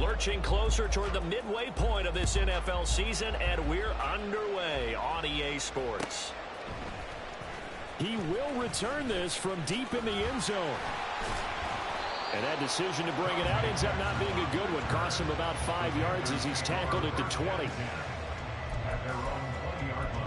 Lurching closer toward the midway point of this NFL season, and we're underway on EA Sports. He will return this from deep in the end zone. And that decision to bring it out ends up not being a good one. Cost him about 5 yards as he's tackled at the 20. At their own 20-yard line.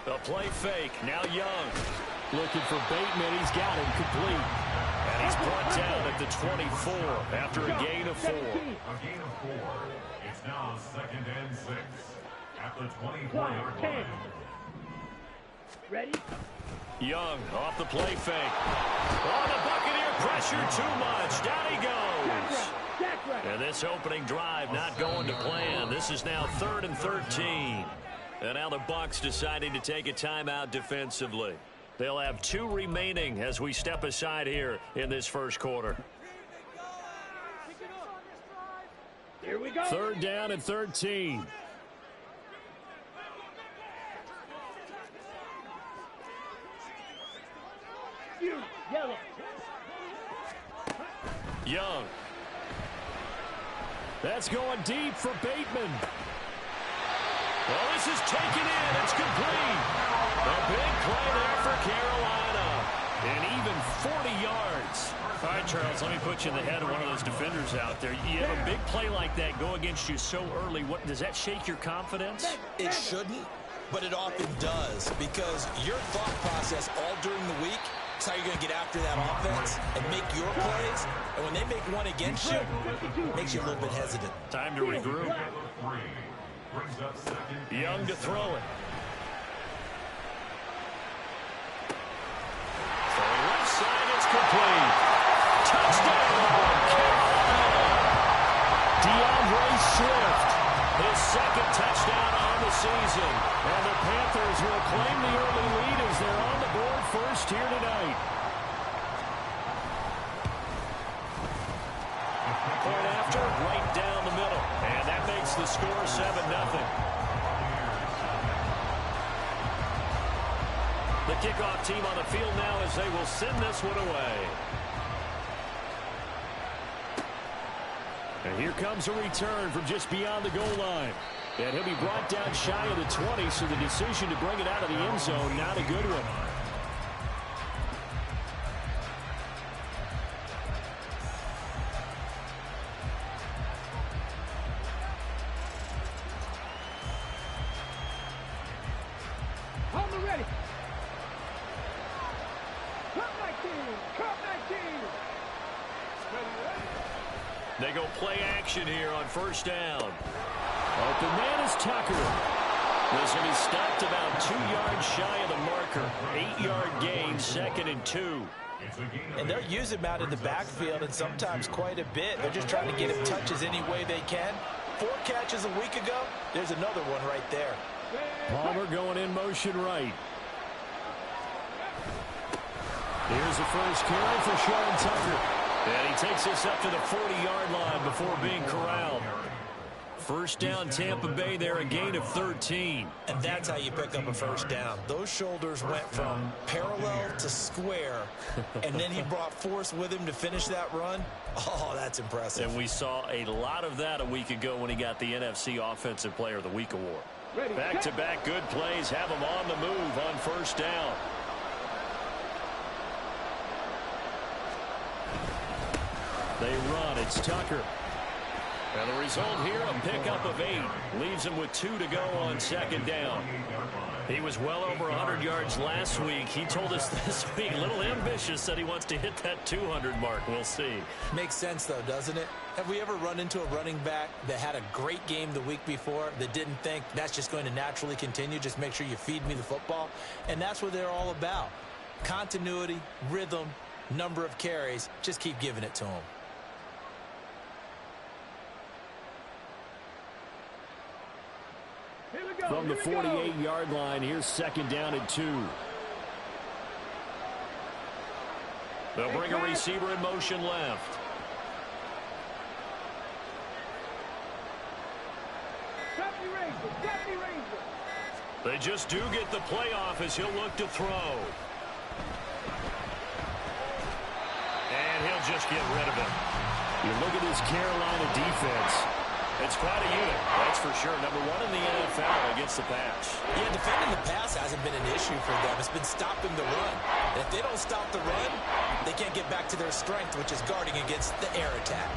The play fake. Now Young. Looking for Bateman. He's got him complete. And he's brought down at the 24 after a gain of 4. A gain of 4. It's now 2nd and 6 at the 24-yard line. Ready? Young off the play fake. Oh, the Buccaneer pressure too much. Down he goes. And this opening drive not going to plan. This is now 3rd and 13. And now the Bucs deciding to take a timeout defensively. They'll have 2 remaining as we step aside here in this first quarter. Here we go. 3rd down and 13. Yellow. Young. That's going deep for Bateman. Well, this is taken in. It's complete. A big play there for Carolina. And even 40 yards. All right, Charles, let me put you in the head of one of those defenders out there. You have a big play like that go against you so early. What does that shake your confidence? It shouldn't, but it often does, because your thought process all during the week is how you're going to get after that offense and make your plays. And when they make one against you, it makes you a little bit hesitant. Time to regroup. Young to throw it. Throwing left side, it's complete. Touchdown, Carolina. DeAndre Swift. His 2nd touchdown on the season. And the Panthers will claim the early lead as they're on the board first here tonight. Point after, right down the middle. And that makes the score 7-0. The kickoff team on the field now as they will send this one away. And here comes a return from just beyond the goal line. And he'll be brought down shy of the 20, so the decision to bring it out of the end zone, not a good one. On the ready. Cup 19. They go play action here on 1st down. Open man is Tucker. This will be stopped about 2 yards shy of the marker. 8-yard gain, 2nd and 2. And they're using him out in the backfield, and sometimes quite a bit. They're just trying to get him touches any way they can. 4 catches a week ago. There's another one right there. Palmer going in motion right. Here's the first carry for Sean Tucker. And he takes this up to the 40-yard line before being corralled. 1st down, Tampa Bay there, a gain of 13. And that's how you pick up a 1st down. Those shoulders went from parallel to square, and then he brought force with him to finish that run. Oh, that's impressive. And we saw a lot of that a week ago when he got the NFC Offensive Player of the Week award. Back-to-back good plays have him on the move on 1st down. They run. It's Tucker. And the result here, a pickup of 8. Leaves him with 2 to go on 2nd down. He was well over 100 yards last week. He told us this week, a little ambitious, that he wants to hit that 200 mark. We'll see. Makes sense, though, doesn't it? Have we ever run into a running back that had a great game the week before that didn't think that's just going to naturally continue? Just make sure you feed me the football. And that's what they're all about. Continuity, rhythm, number of carries. Just keep giving it to them. From the 48-yard line, here's 2nd down and 2. They'll bring a receiver in motion left. They just do get the playoff as he'll look to throw. And he'll just get rid of it. You look at this Carolina defense. It's quite a unit, that's for sure. Number one in the NFL against the pass. Yeah, defending the pass hasn't been an issue for them. It's been stopping the run. And if they don't stop the run, they can't get back to their strength, which is guarding against the air attack.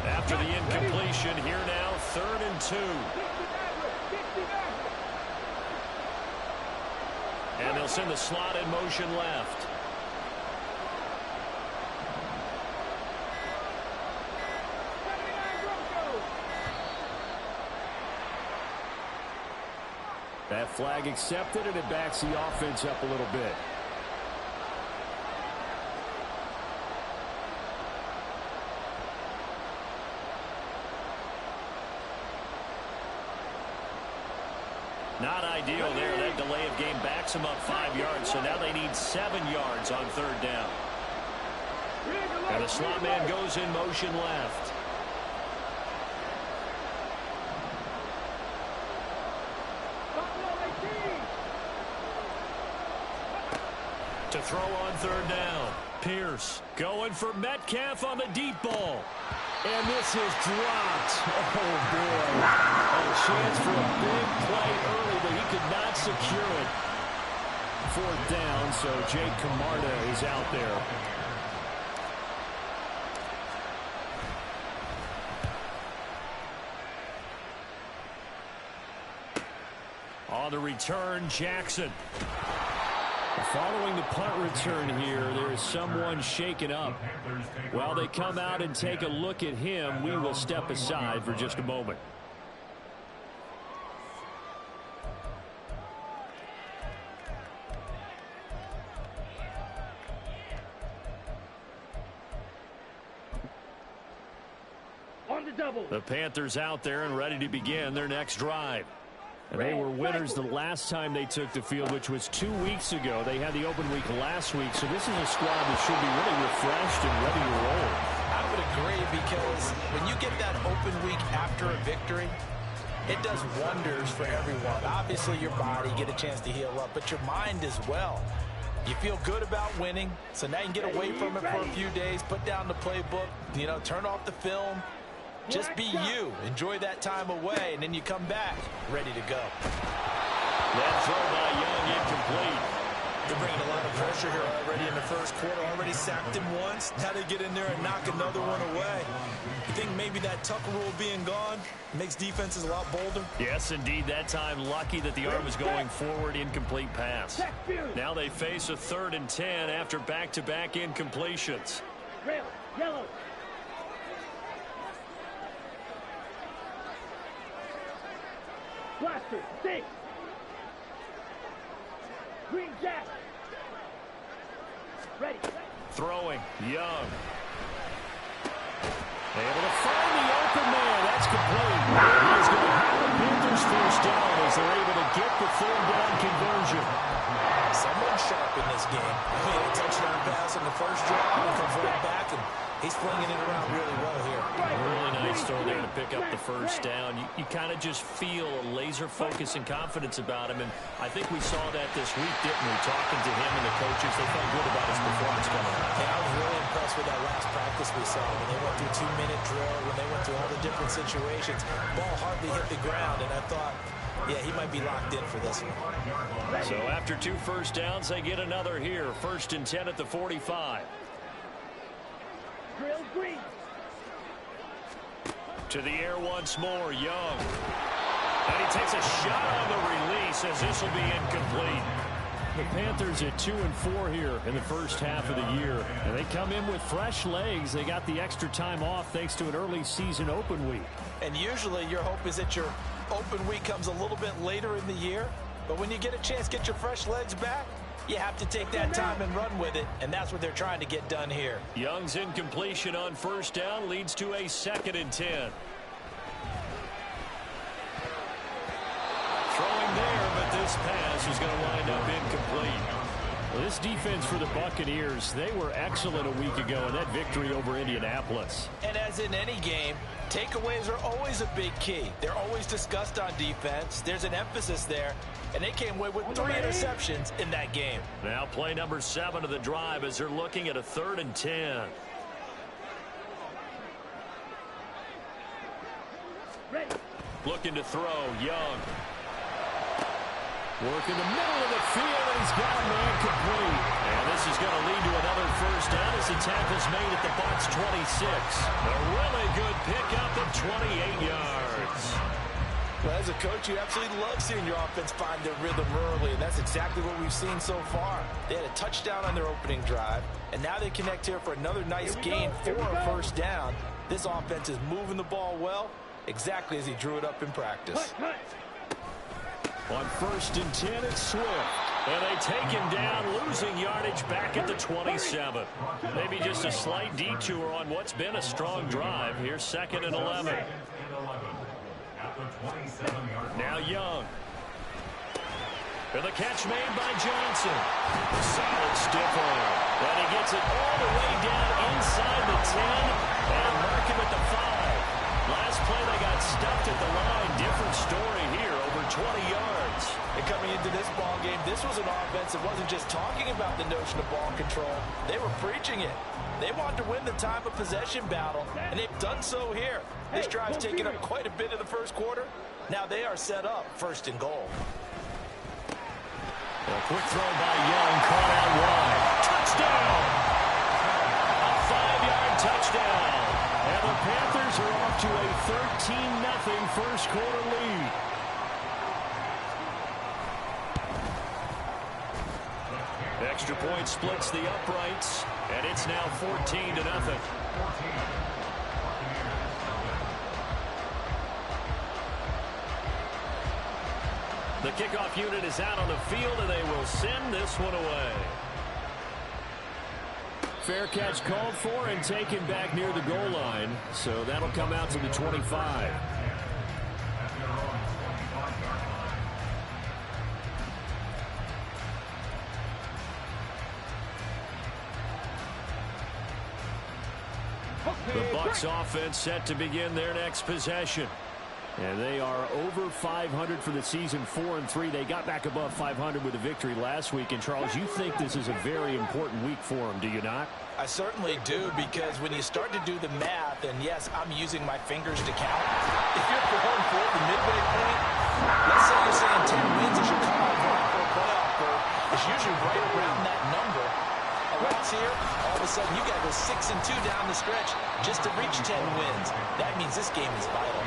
After the incompletion, here now, 3rd and 2. And they'll send the slot in motion left. That flag accepted, and it backs the offense up a little bit. Not ideal there. That delay of game backs them up 5 yards, so now they need 7 yards on 3rd down. And the slot man goes in motion left. To throw on 3rd down. Pierce going for Metcalf on the deep ball. And this is dropped. Oh, boy. A chance for a big play early, but he could not secure it. 4th down, so Jake Camarda is out there. On the return, Jackson. Following the punt return here, there is someone shaken up. While they come out and take a look at him, we will step aside for just a moment. On the double. The Panthers out there and ready to begin their next drive. And they were winners the last time they took the field, which was 2 weeks ago. They had the open week last week, so this is a squad that should be really refreshed and ready to roll. I would agree, because when you get that open week after a victory, it does wonders for everyone. Obviously, your body, get a chance to heal up, but your mind as well. You feel good about winning, so now you can get away from it for a few days, put down the playbook, turn off the film. Just be you. Enjoy that time away, and then you come back ready to go. That throw by Young incomplete. They're bringing a lot of pressure here already in the first quarter. Already sacked him once. Now they get in there and knock another one away. You think maybe that Tucker rule being gone makes defenses a lot bolder? Yes, indeed. That time lucky that the arm was going forward. Incomplete pass. Now they face a 3rd and 10 after back-to-back incompletions. Red, yellow. Blaster, 6. Green Jack. Ready. Throwing, Young. Able to find the open man. That's complete. He's going to have the Panthers 1st down as they're able to get the 3rd down conversion. Someone sharp in this game. He had a touchdown pass in the first drive and comes right back, and he's flinging it around really well here. Really nice throw there to pick up the 1st down. You kind of just feel a laser focus and confidence about him, and I think we saw that this week, didn't we? Talking to him and the coaches, they felt good about his performance coming out. Yeah, I was really impressed with that last practice we saw when they went through 2-minute drill, when they went through all the different situations. Ball hardly hit the ground, and I thought, yeah, he might be locked in for this one. So after 2 first downs, they get another here. 1st and 10 at the 45. Drill green. To the air once more, Young. And he takes a shot on the release as this will be incomplete. The Panthers at 2-4 here in the first half of the year. And they come in with fresh legs. They got the extra time off thanks to an early season open week. And usually your hope is that your open week comes a little bit later in the year. But when you get a chance to get your fresh legs back, you have to take that time and run with it. And that's what they're trying to get done here. Young's incompletion on 1st down leads to a 2nd and 10. this pass is going to wind up incomplete. Well, this defense for the Buccaneers, they were excellent a week ago in that victory over Indianapolis. And as in any game, takeaways are always a big key. They're always discussed on defense. There's an emphasis there, and they came away with 3 interceptions in that game. Now play number 7 of the drive as they're looking at a 3rd and 10. Ready. Looking to throw, Young. Work in the middle of the field, and he's got a man complete. And this is going to lead to another first down as the tackle's made at the Bucs 26. A really good pickup of 28 yards. Well, as a coach, you absolutely love seeing your offense find their rhythm early, and that's exactly what we've seen so far. They had a touchdown on their opening drive, and now they connect here for another nice gain for a first down. This offense is moving the ball well, exactly as he drew it up in practice. On 1st and 10, it's Swift. And they take him down, losing yardage back at the 27. Maybe just a slight detour on what's been a strong drive. Here's 2nd and 11. Now Young. And the catch made by Johnson. A solid stiff arm. And he gets it all the way down inside the 10 and mark him at the 5. Last play they got stuffed at the line. Different story here, over 20 yards. And coming into this ball game, this was an offense that wasn't just talking about the notion of ball control. They were preaching it. They wanted to win the time of possession battle, and they've done so here. This drive's taken up quite a bit of the first quarter. Now they are set up 1st and goal. A quick throw by Young, caught out wide. Touchdown! A 5-yard touchdown. And the Panthers are off to a 13-0 first quarter lead. Extra point splits the uprights, and it's now 14-0. The kickoff unit is out on the field, and they will send this one away. Fair catch called for and taken back near the goal line, so that'll come out to the 25. The Bucs offense set to begin their next possession. And they are over 500 for the season, 4-3. They got back above 500 with a victory last week. And, Charles, you think this is a very important week for them, do you not? I certainly do, because when you start to do the math, and yes, I'm using my fingers to count. If you're going for the midway point, let's say you're saying 10 wins is your cutoff point for a playoff berth. It's usually right around that number. A loss here, all of a sudden you got to go 6-2 down the stretch just to reach 10 wins. That means this game is vital.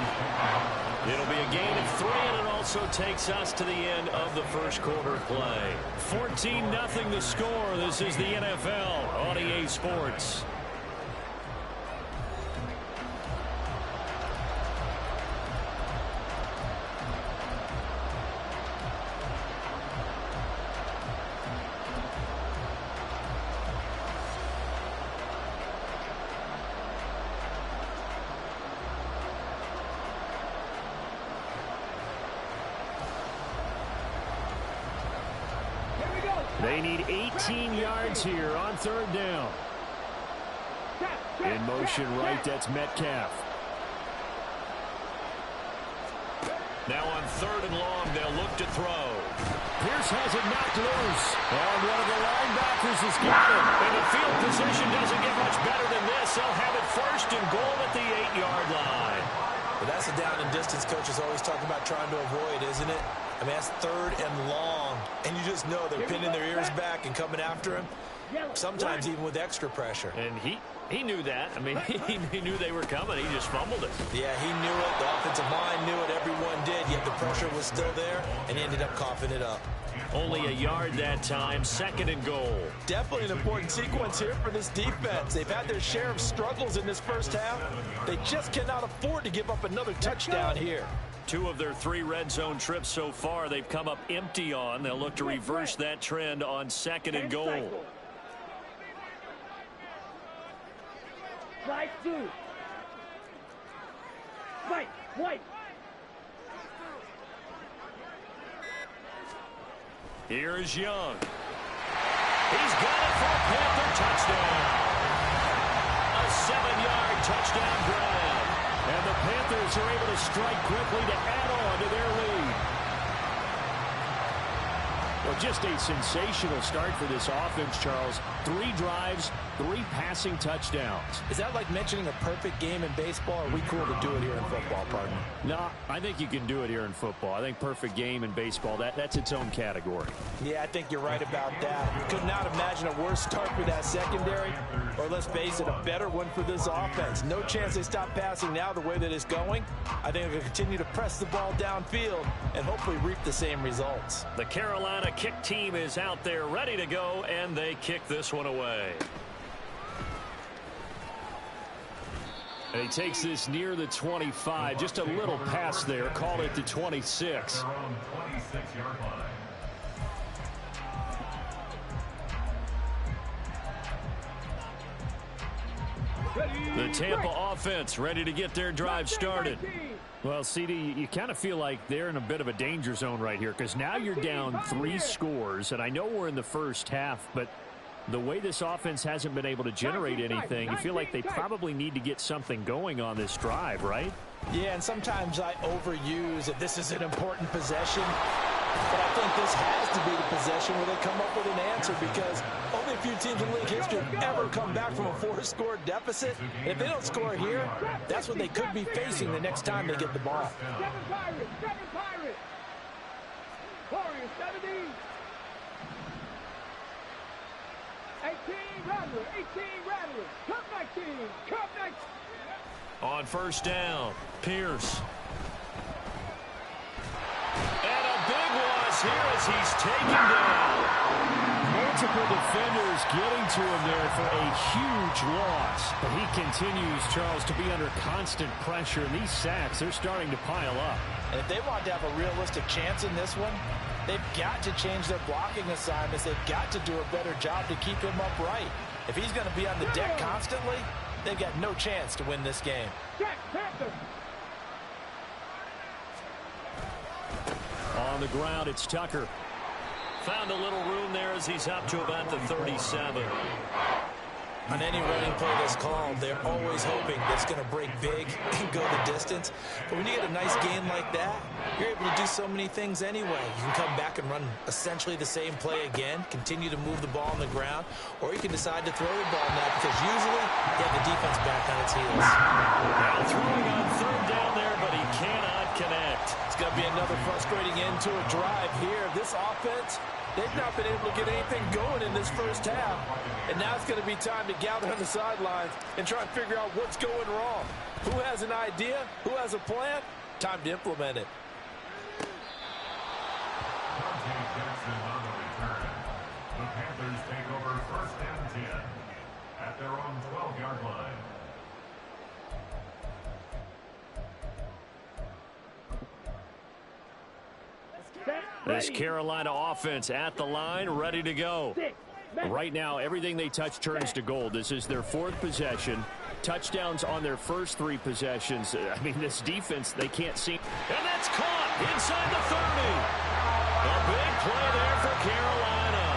It'll be a gain of 3, and it also takes us to the end of the first quarter play. 14-0 the score. This is the NFL on EA Sports. They need 18 yards here on 3rd down. In motion right, that's Metcalf. Now on 3rd and long, they'll look to throw. Pierce has it knocked loose. And one of the linebackers has got it. And the field position doesn't get much better than this. They'll have it 1st and goal at the 8-yard line. Well, that's the down and distance coaches always talking about trying to avoid, isn't it? I mean, that's 3rd and long, and you just know they're pinning their ears back and coming after him, sometimes even with extra pressure. And he knew that. I mean, he knew they were coming. He just fumbled it. Yeah, he knew it. The offensive line knew it. Everyone did, yet the pressure was still there, and he ended up coughing it up. Only a yard that time, 2nd and goal. Definitely an important sequence here for this defense. They've had their share of struggles in this first half. They just cannot afford to give up another touchdown here. 2 of their 3 red zone trips so far, they've come up empty on. They'll look to reverse that trend on 2nd and goal. Slide 2. Right, white. Here's Young. He's got it for a Panther touchdown. A 7-yard touchdown grab. And the Panthers are able to strike quickly to add on to their lead. Well, just a sensational start for this offense, Charles. 3 drives, 3 passing touchdowns. Is that like mentioning a perfect game in baseball? Or are we cool to do it here in football, partner? No, I think you can do it here in football. I think perfect game in baseball, that's its own category. Yeah, I think you're right about that. Could not imagine a worse start for that secondary, or let's face it, a better one for this offense. No chance they stop passing now the way that it's going. I think they'll continue to press the ball downfield and hopefully reap the same results. The Carolina kick team is out there ready to go, and they kick this one away. And he takes this near the 25. Just a little pass there. Call it the 26. Their own 26-yard line. The Tampa offense ready to get their drive started. Well, CD, you kind of feel like they're in a bit of a danger zone right here because now you're down 3 scores, and I know we're in the first half, but the way this offense hasn't been able to generate anything, you feel like they probably need to get something going on this drive, right? Yeah, and sometimes I overuse if this is an important possession, but I think this has to be the possession where they come up with an answer because only a few teams in league history have ever come back from a 4-score deficit. If they don't score here, that's what they could be facing the next time they get the ball. 7 Pirates! Warriors 17! 18 Rattlers! Cup 19! On first down, Pierce. And a big loss here as he's taken down. Multiple defenders getting to him there for a huge loss. But he continues, Charles, to be under constant pressure. And these sacks, they're starting to pile up. And if they want to have a realistic chance in this one, they've got to change their blocking assignments. They've got to do a better job to keep him upright. If he's going to be on the deck constantly, they've got no chance to win this game. On the ground, it's Tucker. Found a little room there as he's up to about the 37. On any running play that's called, they're always hoping that it's going to break big and go the distance. But when you get a nice game like that, you're able to do so many things anyway. You can come back and run essentially the same play again, continue to move the ball on the ground, or you can decide to throw the ball now because usually you have the defense back on its heels. Now throwing on third down there, but he cannot connect. It's going to be another frustrating end to a drive here. This offense, they've not been able to get anything going in this first half. And now it's going to be time to gather on the sidelines and try and figure out what's going wrong. Who has an idea? Who has a plan? Time to implement it. Jackson on the return. The Panthers take over first and 10 at their own 12-yard line. This Carolina offense at the line, ready to go. Right now, everything they touch turns to gold. This is their 4th possession. Touchdowns on their first 3 possessions. I mean, this defense, they can't see. And that's caught inside the 30. A big play there for Carolina.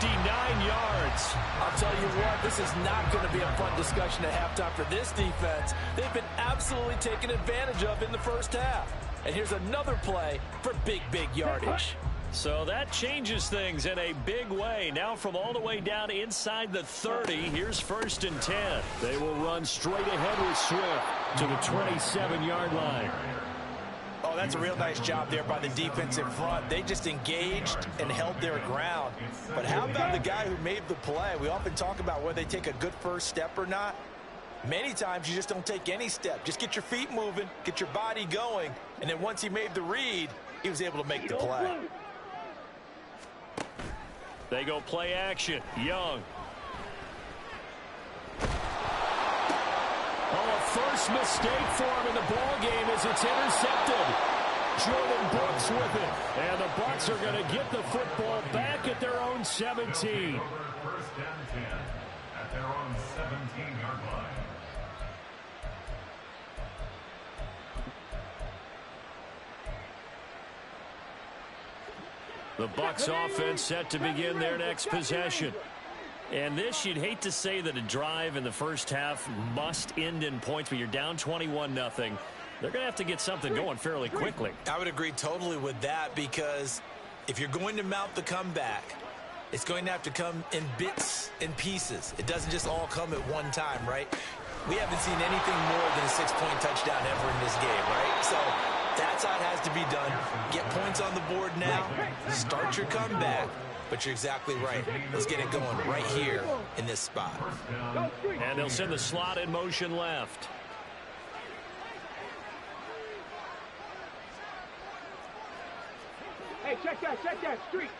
59 yards. I'll tell you what, this is not going to be a fun discussion at halftime for this defense. They've been absolutely taken advantage of in the first half. And here's another play for big yardage. So that changes things in a big way. Now from all the way down inside the 30, here's first and 10. They will run straight ahead with Swift to the 27-yard line. Oh, that's a real nice job there by the defense in front. They just engaged and held their ground. But how about the guy who made the play? We often talk about whether they take a good first step or not. Many times you just don't take any step. Just get your feet moving, get your body going, and then once he made the read, he was able to make the play. They go play action. Young. Oh, a first mistake for him in the ball game as it's intercepted. Jordan Bucs with it. And the Bucs are going to get the football back at their own 17. First and 10 at their own 17-yard line. The Bucs offense set to begin their next possession. And this, you'd hate to say that a drive in the first half must end in points, but you're down 21-0. They're going to have to get something going fairly quickly. I would agree totally with that, because if you're going to mount the comeback, it's going to have to come in bits and pieces. It doesn't just all come at one time, right? We haven't seen anything more than a 6-point touchdown ever in this game, right? So that's how it has to be done. Get points on the board now. Start your comeback. But you're exactly right. Let's get it going right here in this spot. And they'll send the slot in motion left. Hey, check that. Street.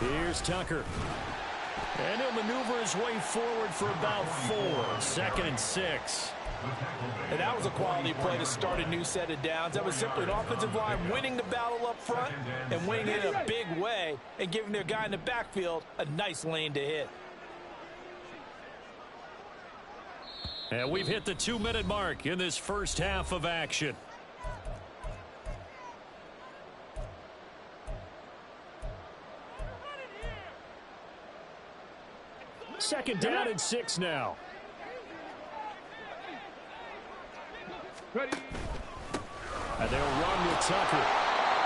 Here's Tucker. And he'll maneuver his way forward for about 4. 2nd and 6. And that was a quality play to start a new set of downs. That was simply an offensive line winning the battle up front and winning it in a big way and giving their guy in the backfield a nice lane to hit. And we've hit the 2-minute mark in this first half of action. Second down and 6 now. Ready. And they'll run with Tucker.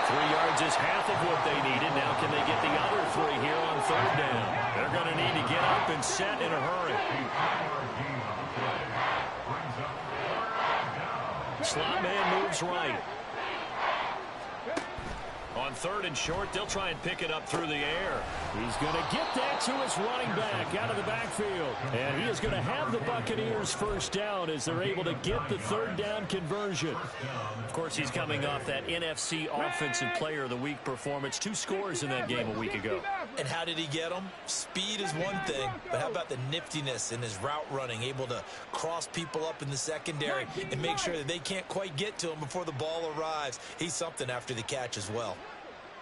3 yards is half of what they needed. Now can they get the other 3 here on 3rd down? They're going to need to get up and set in a hurry. Slot man moves right. On 3rd and short, they'll try and pick it up through the air. He's going to get that to his running back out of the backfield. And he is going to have the Buccaneers first down as they're able to get the 3rd down conversion. Of course, he's coming off that NFC Offensive Player of the Week performance. 2 scores in that game a week ago. And how did he get them? Speed is one thing, but how about the niftiness in his route running, able to cross people up in the secondary and make sure that they can't quite get to him before the ball arrives. He's something after the catch as well.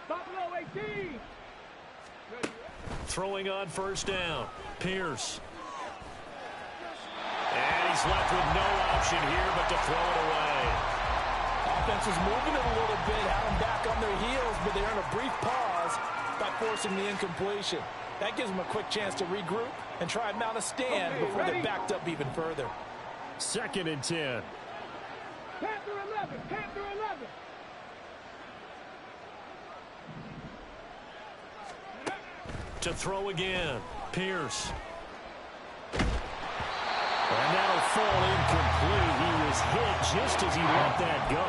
Buffalo 18. Throwing on 1st down. Pierce. And he's left with no option here but to throw it away. Offense is moving it a little bit, had them back on their heels, but they're in a brief pause by forcing the incompletion. That gives them a quick chance to regroup and try and mount a stand before they're backed up even further. 2nd and 10. Panther 11. To throw again. Pierce. And that'll fall incomplete. He was hit just as he let that go.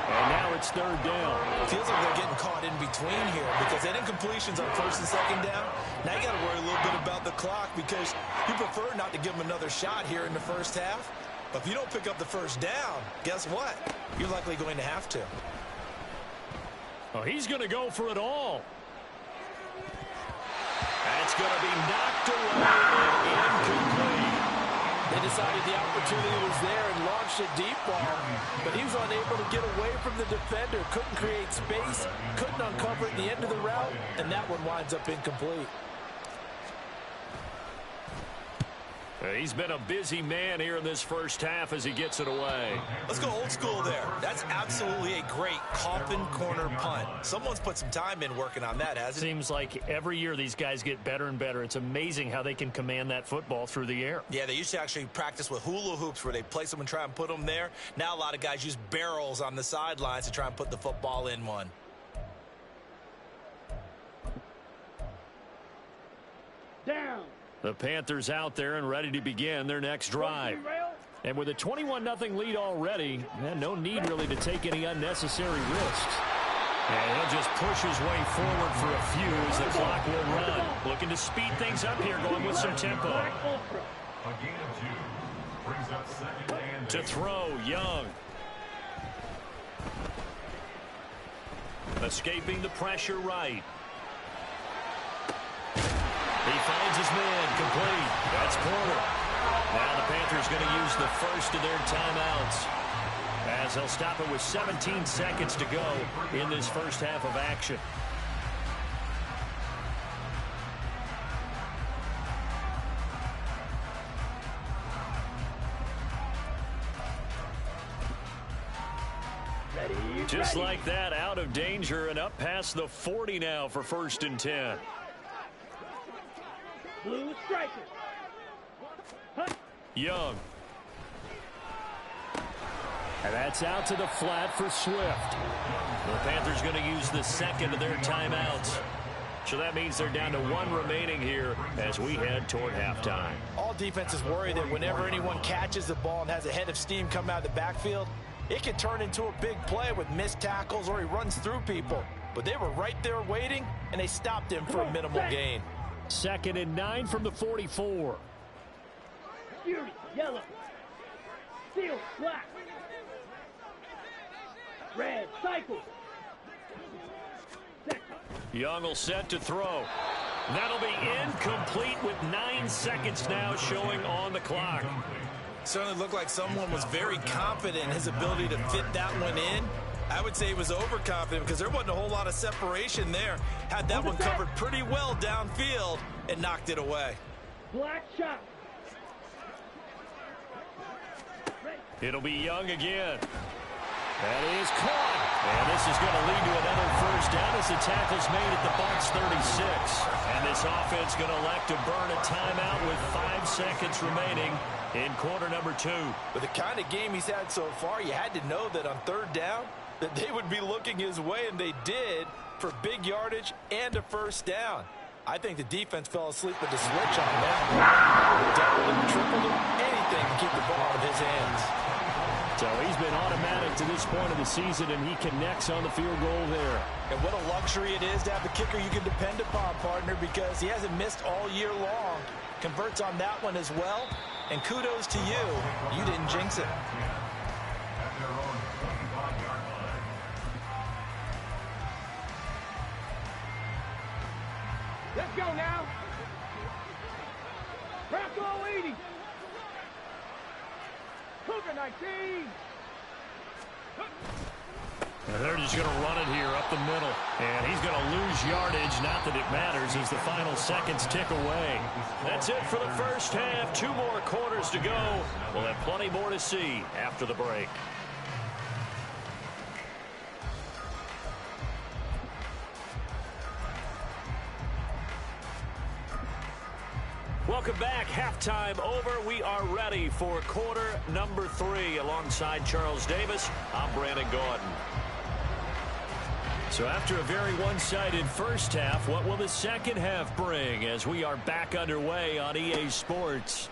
And now it's 3rd down. Feels like they're getting caught in between here because that incompletion's on 1st and 2nd down. Now you got to worry a little bit about the clock because you prefer not to give them another shot here in the first half. But if you don't pick up the 1st down, guess what? You're likely going to have to. Oh, he's going to go for it all. That's going to be knocked away and incomplete. They decided the opportunity was there and launched a deep ball, but he was unable to get away from the defender, couldn't create space, couldn't uncover at the end of the route, and that one winds up incomplete. He's been a busy man here in this first half as he gets it away. Let's go old school there. That's absolutely a great coffin corner punt. Someone's put some time in working on that, hasn't it? Seems like every year these guys get better and better. It's amazing how they can command that football through the air. Yeah, they used to actually practice with hula hoops where they place them and try and put them there. Now a lot of guys use barrels on the sidelines to try and put the football in one. Down. The Panthers out there and ready to begin their next drive. And with a 21-0 lead already, no need really to take any unnecessary risks. And he'll just push his way forward for a few as the clock will run. Looking to speed things up here, going with some tempo. A gain of 2 brings up 2nd and 8. To throw, Young. Escaping the pressure right. He finds his man, complete. That's Porter. Now the Panthers going to use the first of their timeouts as they'll stop it with 17 seconds to go in this first half of action. To Just like that, out of danger and up past the 40 now for 1st and 10. Blue striker. Young. And that's out to the flat for Swift. The Panthers going to use the second of their timeouts. So that means they're down to 1 remaining here as we head toward halftime. All defenses worry that whenever anyone catches the ball and has a head of steam come out of the backfield, it can turn into a big play with missed tackles or he runs through people. But they were right there waiting, and they stopped him for a minimal gain. 2nd and 9 from the 44. Fury, yellow. Steel, black. Red, cycle. Young will set to throw. That'll be incomplete with 9 seconds now showing on the clock. Certainly looked like someone was very confident in his ability to fit that one in. I would say he was overconfident because there wasn't a whole lot of separation there. Had that one covered pretty well downfield and knocked it away. Black shot. It'll be Young again. That is caught. And this is going to lead to another 1st down as the tackle's made at the Bucs 36. And this offense going to elect to burn a timeout with 5 seconds remaining in quarter number 2. With the kind of game he's had so far, you had to know that on 3rd down that they would be looking his way, and they did, for big yardage and a 1st down. I think the defense fell asleep with the switch on that one. Doubled him, tripled him, anything to keep the ball out of his hands. So he's been automatic to this point of the season, and he connects on the field goal there. And what a luxury it is to have a kicker you can depend upon, partner, because he hasn't missed all year long. Converts on that one as well, and kudos to you. You didn't jinx it. Let's go now. Bronco 80. Cougar 19. And they're just going to run it here up the middle. And he's going to lose yardage. Not that it matters as the final seconds tick away. That's it for the 1st half. 2 more quarters to go. We'll have plenty more to see after the break. Welcome back. Halftime over. We are ready for quarter number 3. Alongside Charles Davis, I'm Brandon Gordon. So after a very one-sided 1st half, what will the 2nd half bring as we are back underway on EA Sports?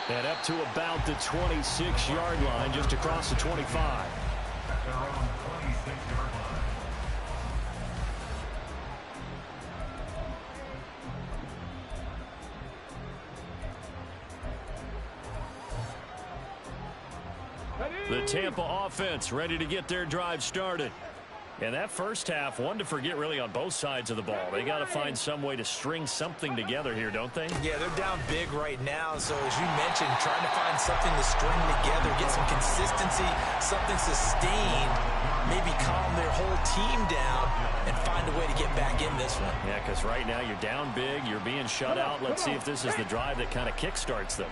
And up to about the 26-yard line, just across the 25. The Tampa offense ready to get their drive started. And that 1st half, one to forget really on both sides of the ball. They got to find some way to string something together here, don't they? Yeah, they're down big right now. So as you mentioned, trying to find something to string together, get some consistency, something sustained, maybe calm their whole team down and find a way to get back in this one. Yeah, because right now you're down big, you're being shut out. Let's see if this is the drive that kind of kickstarts them.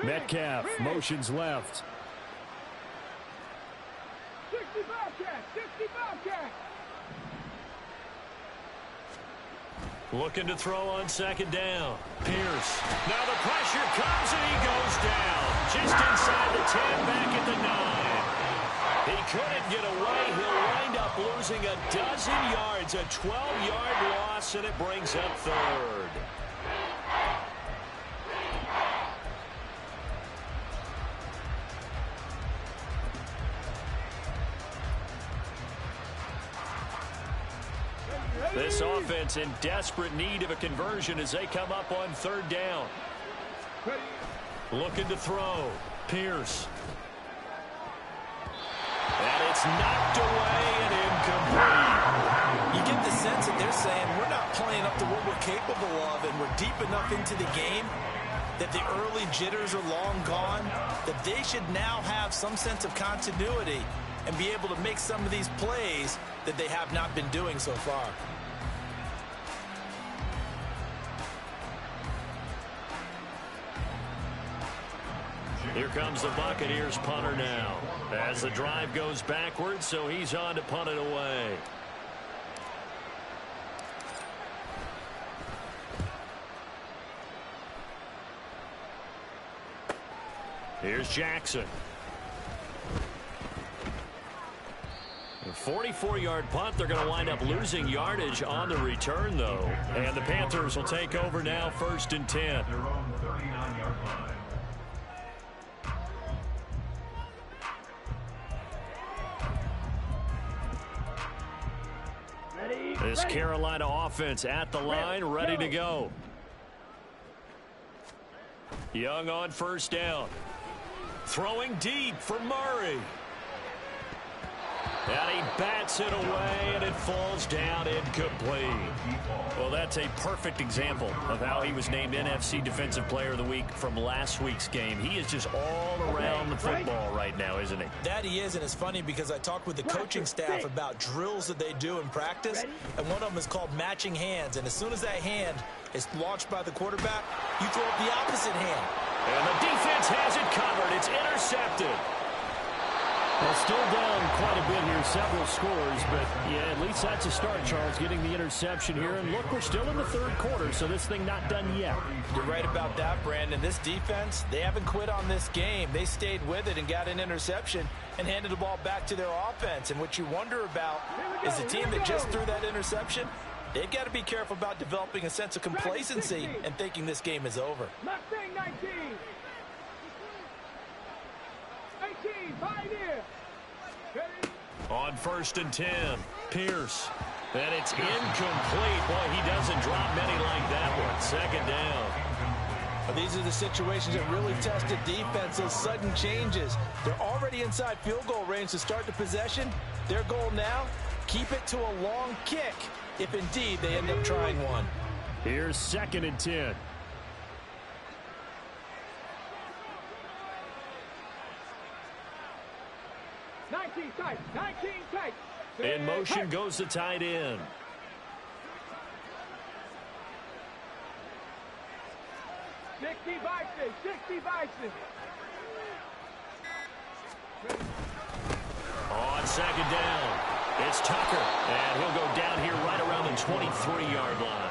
Metcalf motions left. 60 Bobcat, 60 Bobcat. Looking to throw on 2nd down. Pierce. Now the pressure comes and he goes down. Just inside the 10, back at the 9. He couldn't get away. He'll wind up losing a dozen yards. A 12-yard loss, and it brings up 3rd. This offense in desperate need of a conversion as they come up on 3rd down. Looking to throw. Pierce. And it's knocked away and incomplete. You get the sense that they're saying we're not playing up to what we're capable of, and we're deep enough into the game that the early jitters are long gone, that they should now have some sense of continuity and be able to make some of these plays that they have not been doing so far. Here comes the Buccaneers punter now. As the drive goes backwards, so he's on to punt it away. Here's Jackson. A 44-yard punt. They're going to wind up losing yardage on the return, though. And the Panthers will take over now, 1st and 10. Their own 39-yard line. This Carolina offense at the line, ready to go. Young on 1st down. Throwing deep for Murray. And he bats it away, and it falls down incomplete. Well, that's a perfect example of how he was named NFC Defensive Player of the Week from last week's game. He is just all around the football right now, isn't he? That he is, and it's funny because I talked with the coaching staff about drills that they do in practice, and one of them is called matching hands. And as soon as that hand is launched by the quarterback, you throw up the opposite hand. And the defense has it covered. It's intercepted. Well, still down quite a bit here, several scores, but yeah, at least that's a start, Charles, getting the interception here. And look, we're still in the 3rd quarter, so this thing not done yet. You're right about that, Brandon. This defense, they haven't quit on this game. They stayed with it and got an interception and handed the ball back to their offense. And what you wonder about is the team that just threw that interception, they've got to be careful about developing a sense of complacency and thinking this game is over. Mustang 19. 18, pioneer. On 1st and 10, Pierce. And it's incomplete. Boy, he doesn't drop many like that one. 2nd down. But these are the situations that really test the defense, those sudden changes. They're already inside field goal range to start the possession. Their goal now, keep it to a long kick, if indeed they end up trying one. Here's 2nd and 10. Tight, 19 tight. In motion goes the tight end. Sixty Bison. On 2nd down, it's Tucker, and he'll go down here right around the 23-yard line.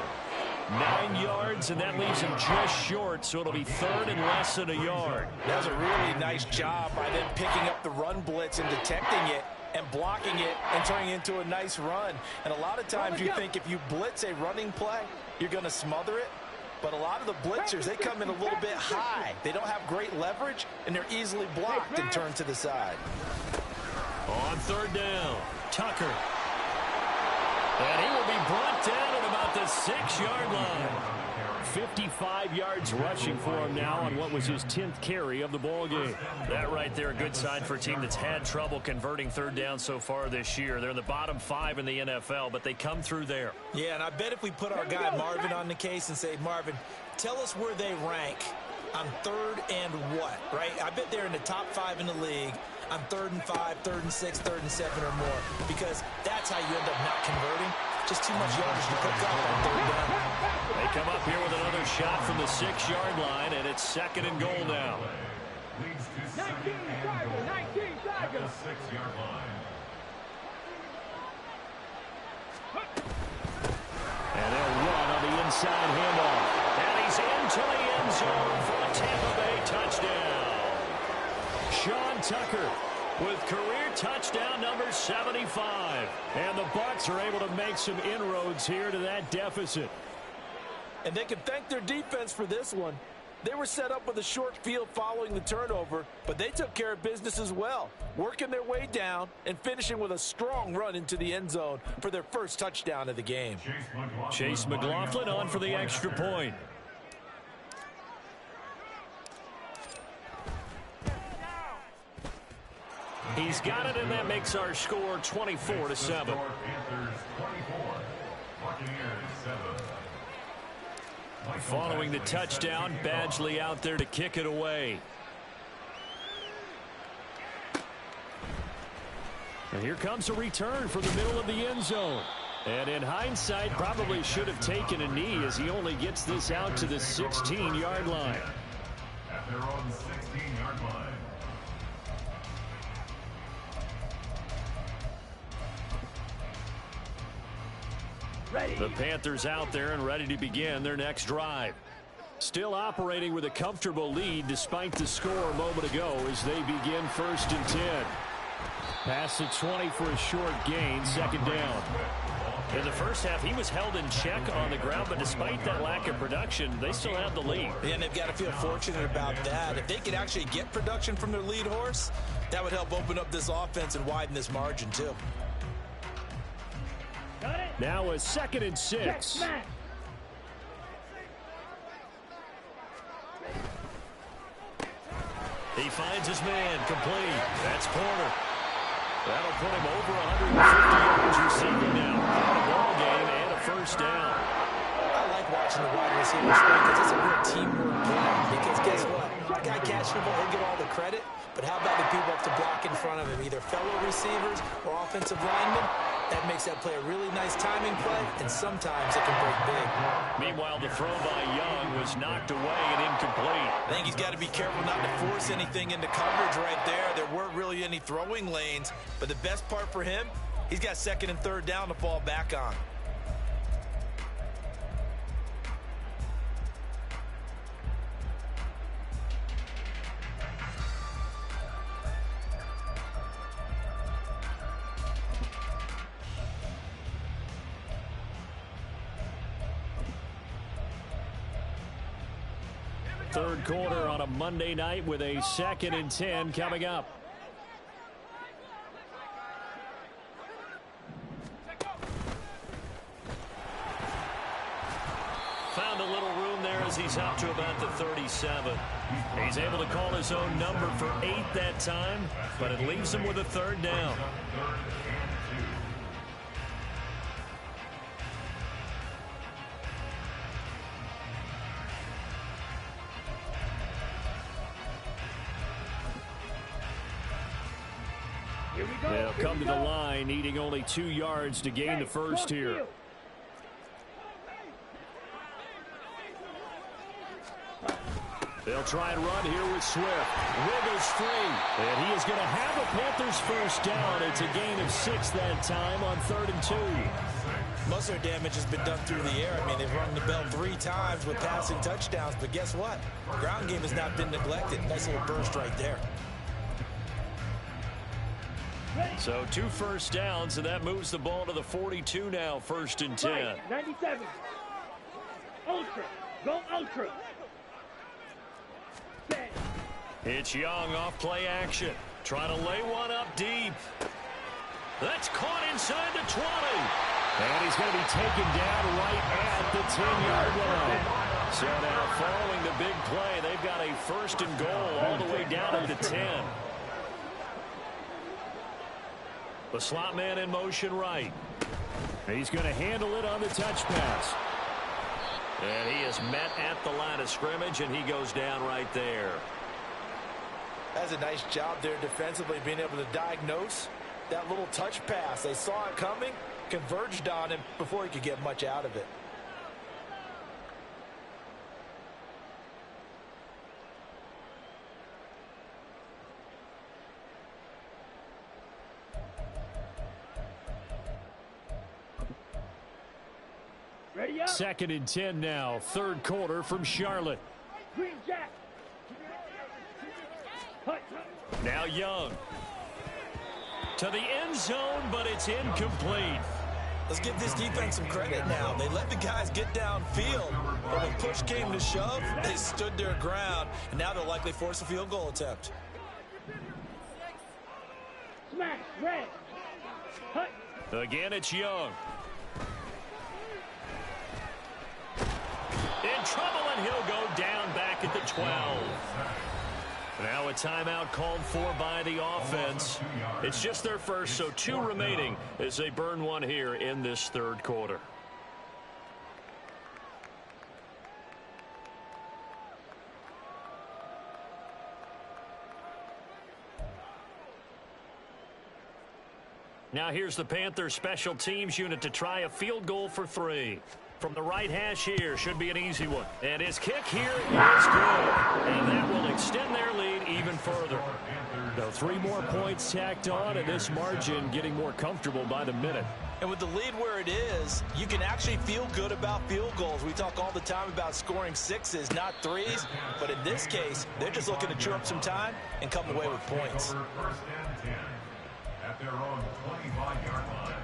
9 yards, and that leaves him just short, so it'll be 3rd and less than a yard. That was a really nice job by them picking up the run blitz and detecting it and blocking it and turning it into a nice run. And a lot of times you think if you blitz a running play, you're going to smother it. But a lot of the blitzers, they come in a little bit high. They don't have great leverage, and they're easily blocked and turned to the side. On 3rd down, Tucker. And he will be brought down at about the 6-yard line. 55 yards rushing for him now on what was his 10th carry of the ball game. That right there, a good sign for a team that's had trouble converting 3rd down so far this year. They're in the bottom 5 in the NFL, but they come through there. Yeah, and I bet if we put our guy Marvin on the case and say, Marvin, tell us where they rank on 3rd and what, right? I bet they're in the top 5 in the league on 3rd and 5, 3rd and 6, 3rd and 7 or more, because that's how you end up not converting. Just too much yardage to pick up on 3rd down. They come up here with another shot from the 6-yard line, and it's 2nd and goal now. Leads to 19 Tiger. the 6-yard line. And they'll run on the inside handoff. And he's into the end zone for a Tampa Bay touchdown. Sean Tucker with career touchdown number 75. And the Bucs are able to make some inroads here to that deficit. And they can thank their defense for this one. They were set up with a short field following the turnover, but they took care of business as well, working their way down and finishing with a strong run into the end zone for their first touchdown of the game. Chase McLaughlin on for the extra point. He's got it, and that makes our score 24-7. Panthers 24, Buccaneers 7. Following the touchdown, Badgley out there to kick it away. And here comes a return for the middle of the end zone. And in hindsight, probably should have taken a knee as he only gets this out to the 16-yard line. At their own 16-yard line. The Panthers out there and ready to begin their next drive. Still operating with a comfortable lead despite the score a moment ago as they begin 1st and 10. Pass to 20 for a short gain, 2nd down. In the first half, he was held in check on the ground, but despite that lack of production, they still have the lead. And they've got to feel fortunate about that. If they could actually get production from their lead horse, that would help open up this offense and widen this margin too. Now a 2nd and 6. He finds his man, complete. That's Porter. That'll put him over 150 yards receiving now. Got a ball game and a 1st down. I like watching the wide receivers play because it's a real teamwork play. Because guess what? The guy catching the ball, he'll get all the credit. But how about the people up to block in front of him, either fellow receivers or offensive linemen? That makes that play a really nice timing play, and sometimes it can break big. Meanwhile, the throw by Young was knocked away and incomplete. I think he's got to be careful not to force anything into coverage right there. There weren't really any throwing lanes, but the best part for him, he's got 2nd and 3rd down to fall back on. Third quarter on a Monday night with a 2nd and 10 coming up. Found a little room there as he's up to about the 37. He's able to call his own number for 8 that time, but it leaves him with a 3rd down. They'll come to the line, needing only 2 yards to gain the 1st here. They'll try and run here with Swift. Wiggles free. And he is going to have a Panthers 1st down. It's a gain of 6 that time on 3rd and 2. Most of their damage has been done through the air. I mean, they've rung the bell 3 times with passing touchdowns. But guess what? Ground game has not been neglected. Nice little burst right there. So 2 1st downs, and that moves the ball to the 42 now, 1st and 10. Right, 97. Ultra. Go ultra. It's Young off play action. Trying to lay one up deep. That's caught inside the 20. And he's going to be taken down right at the 10-yard line. So now following the big play, they've got a 1st and goal all the way down at the 10. The slot man in motion right. He's going to handle it on the touch pass. And he is met at the line of scrimmage, and he goes down right there. That's a nice job there defensively, being able to diagnose that little touch pass. They saw it coming, converged on him before he could get much out of it. Ready up. 2nd and 10 now. 3rd quarter from Charlotte. Green Jack. Now Young. To the end zone, but it's incomplete. Let's give this defense some credit now. They let the guys get downfield, but when push came to shove, they stood their ground, and now they'll likely force a field goal attempt. Smash. Red. Hut. Again, it's Young. In trouble, and he'll go down back at the 12. Now a timeout called for by the offense. It's just their 1st, so 2 remaining as they burn one here in this 3rd quarter. Now here's the Panthers special teams unit to try a field goal for 3. From the right hash here, should be an easy one. And his kick here is good. And that will extend their lead even further. So 3 more points tacked on, and this margin getting more comfortable by the minute. And with the lead where it is, you can actually feel good about field goals. We talk all the time about scoring sixes, not threes. But in this case, they're just looking to chew up some time and come away with points. First and 10 at their own 25-yard line.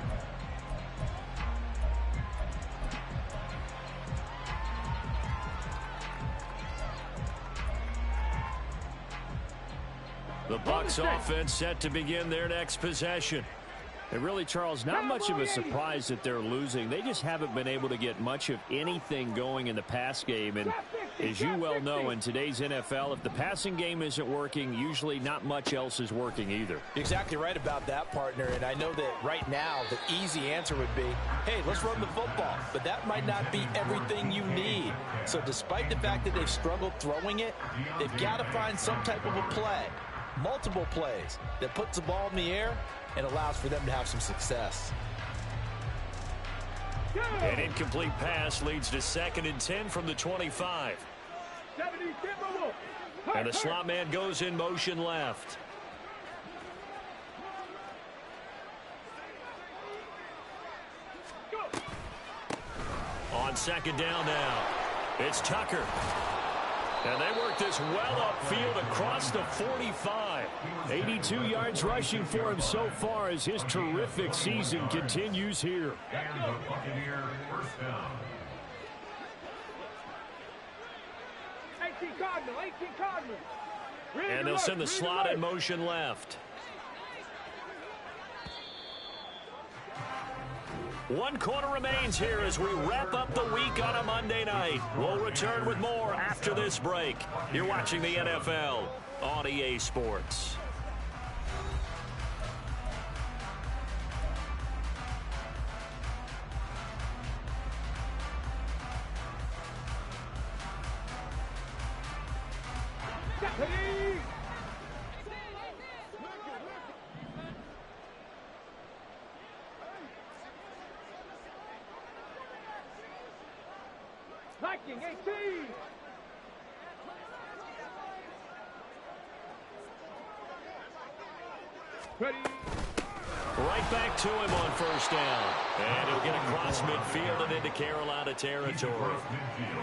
The Bucs offense set to begin their next possession. And really, Charles, not much of a surprise that they're losing. They just haven't been able to get much of anything going in the pass game. And as you well know, in today's NFL, if the passing game isn't working, usually not much else is working either. Exactly right about that, partner. And I know that right now the easy answer would be, hey, let's run the football. But that might not be everything you need. So despite the fact that they've struggled throwing it, they've got to find some type of a play, multiple plays, that puts the ball in the air and allows for them to have some success. An incomplete pass leads to 2nd and 10 from the 25. And the slot man goes in motion left. On 2nd down now, it's Tucker. And they work this well upfield across the 45. 82 yards rushing for him so far as his terrific season continues here. And the Buccaneer first down. 18 Cardinal, 18 Cardinal. And they'll send the slot in motion left. One quarter remains here as we wrap up the week on a Monday night. We'll return with more after this break. You're watching the NFL on EA Sports. Viking 18. Ready. Right back to him on first down. And he'll get across midfield and into Carolina territory.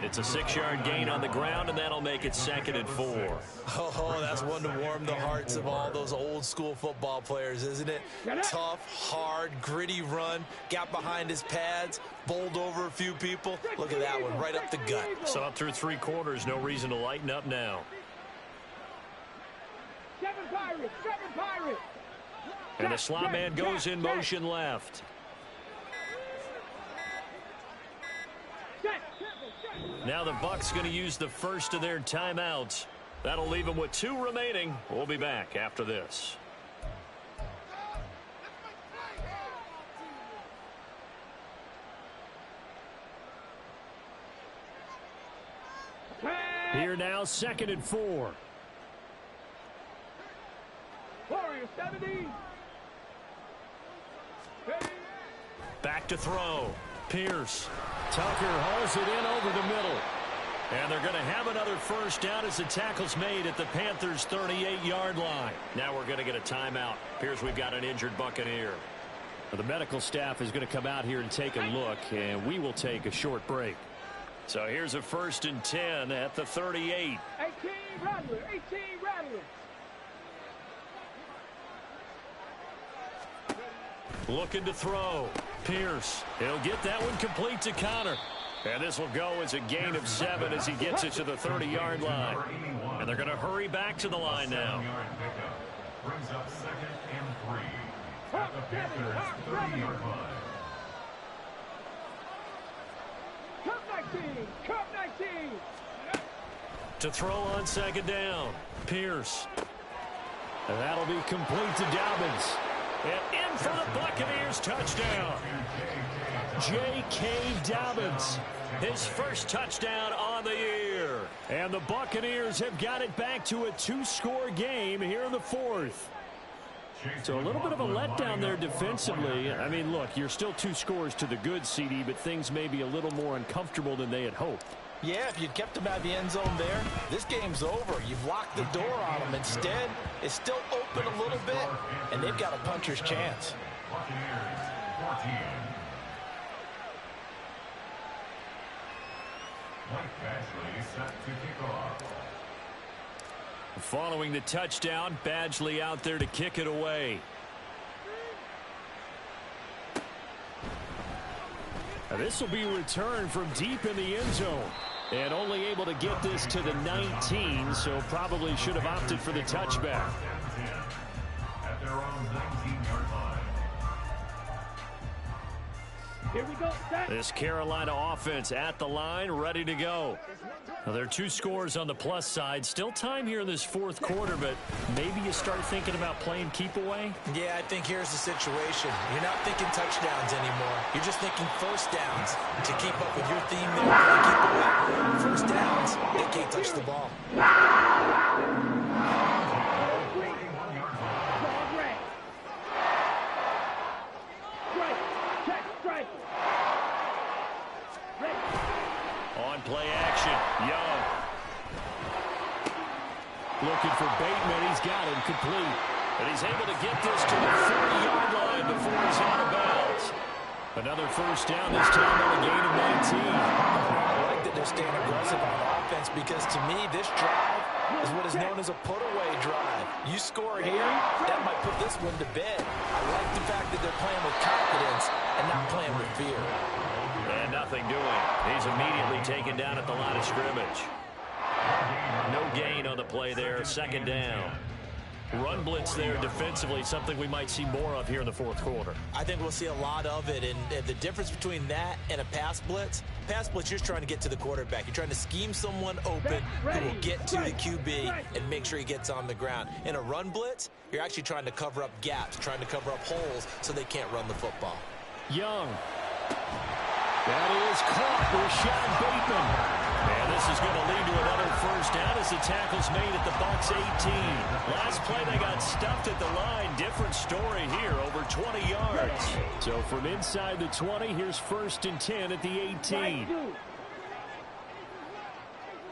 It's a 6-yard gain on the ground, and that'll make it 2nd and 4. Oh, that's one to warm the hearts of all those old school football players, isn't it? Tough, hard, gritty run. Got behind his pads, bowled over a few people. Look at that one, right up the gut. Saw through 3 quarters, no reason to lighten up now. 7 Pirates, 7 Pirates. And the slot man goes in motion left. Now the Bucs going to use the first of their timeouts. That'll leave them with 2 remaining. We'll be back after this. Here now, 2nd and 4. Warrior 70. Back to throw. Pierce. Tucker hauls it in over the middle. And they're going to have another first down as the tackle's made at the Panthers' 38-yard line. Now we're going to get a timeout. Appears we've got an injured Buccaneer. The medical staff is going to come out here and take a look, and we will take a short break. So here's a 1st and 10 at the 38. 18 Rattler, 18 Rattler. Looking to throw. Pierce. He'll get that one complete to Connor. And this will go as a gain of 7 as he gets it to the 30-yard line. And they're going to hurry back to the line now. Brings up 2nd and 3 at the Panthers' 30-yard line. Cup 19, Cup 19. To throw on 2nd down. Pierce. And that'll be complete to Dobbins. And in for the Buccaneers touchdown. J.K. Dobbins, his first touchdown on the year. And the Buccaneers have got it back to a 2-score game here in the 4th. So a little bit of a letdown there defensively. I mean, look, you're still 2 scores to the good, CD, but things may be a little more uncomfortable than they had hoped. Yeah, if you'd kept them out of the end zone there, this game's over. You've locked the door on them. Instead, it's still open a little bit, and they've got a puncher's chance. Buccaneers 14. Mike Badgley set to kick off. Following the touchdown, Badgley out there to kick it away. Now this will be returned from deep in the end zone. And only able to get this to the 19, so probably should have opted for the touchback. At their own 19-yard line. Here we go. Set. This Carolina offense at the line, ready to go. Now, there are 2 scores on the plus side. Still time here in this fourth quarter, but maybe you start thinking about playing keep away? Yeah, I think here's the situation. You're not thinking touchdowns anymore. You're just thinking first downs to keep up with your theme there. Playing keep away. First downs, they can't touch the ball. On play action, Young. Looking for Bateman, he's got him complete. And he's able to get this to the 40-yard line before he's out of bounds. Another first down, this time on a gain of 19. I like that they're staying aggressive on offense because to me, this drive is what is known as a put-away drive. You score here, that might put this one to bed. I like the fact that they're playing with confidence and not playing with fear. And nothing doing. He's immediately taken down at the line of scrimmage. No gain on the play there, second down. Run blitz there defensively, something we might see more of here in the fourth quarter. I think we'll see a lot of it, and the difference between that and a pass blitz, you're just trying to get to the quarterback. You're trying to scheme someone open who will get to the QB and make sure he gets on the ground. In a run blitz, you're actually trying to cover up gaps, trying to cover up holes so they can't run the football. Young. That is caught. Rashad Bateman. And this is going to lead to another first down as the tackle's made at the Bucs 18. Last play, they got stuffed at the line. Different story here, over 20 yards. So from inside the 20, here's first and 10 at the 18.